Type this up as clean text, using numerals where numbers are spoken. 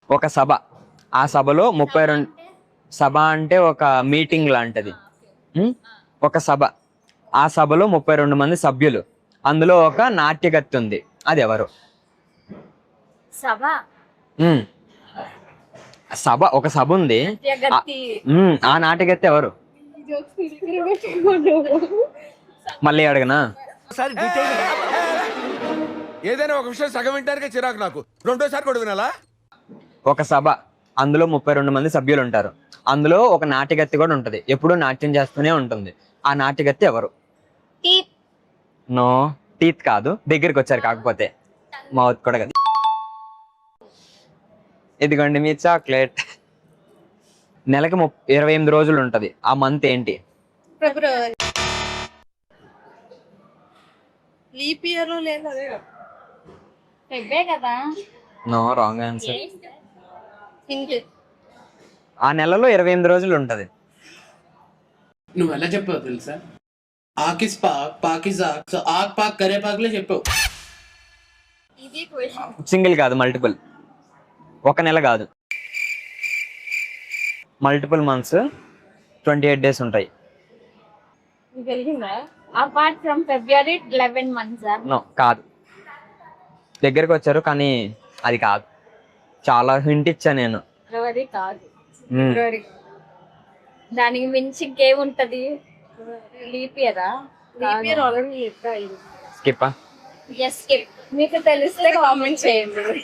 ఒక సభ, ఆ సభలో 32 సభ అంటే ఒక మీటింగ్ లాంటిది. ఒక సభ, ఆ సభలో 32 మంది సభ్యులు, అందులో ఒక నాట్యగత్తి ఉంది, అది ఎవరు? సభ సభ, ఒక సభ ఉంది, ఆ నాట్యగత్తి ఎవరు? మళ్ళీ అడగనా? ఏదైనా ఒక విషయం సగం వింటానికే చిరాకు నాకు, రెండోసారి కూడా వినాలా? ఒక సభ, అందులో 32 మంది సభ్యులు ఉంటారు, అందులో ఒక నాట్యగత్తి కూడా ఉంటది, ఎప్పుడూ నాట్యం చేస్తూనే ఉంటుంది. ఆ నాట్యగత్తి ఎవరు? నో, టీత్ కాదు, దగ్గరికి వచ్చారు, కాకపోతే మౌత్ కూడా కదా. ఇదిగోండి మీ చాక్లెట్. నెలకి 28 రోజులు ఉంటది, ఆ మంత్ ఏంటి? ఫిబ్రవరి. లీప్ ఇయర్ లేదు ఫెబ్బే కదా. No, wrong answer. ఇంకే ఆ నెలలో 28 రోజులు ఉంటది. నువ్వు ఎలా చెప్పావు తెలుసా? ఆకిస్ పాక్ పాకిస్ ఆక్, సో ఆక్ పాక్ కరే పాక్లే చెప్పావు. ఇది క్వశ్చన్. సింగిల్ కాదు, మల్టిపుల్. ఒక నెల కాదు, మల్టిపుల్ మంత్స్, 28 డేస్ ఉంటాయి. Apart from February 11 months. No, కాదు, దగ్గరికి వచ్చారు కానీ అది కాదు. చాలా హింట్ ఇచ్చా నేను. ఫిబ్రవరి కాదు. ఫిబ్రవరి దానికి మించి ఇంకేముంటది? లీప్ ఇయరా? Leap year already skip. మీకు తెలిస్తే కామెంట్ చేయండి.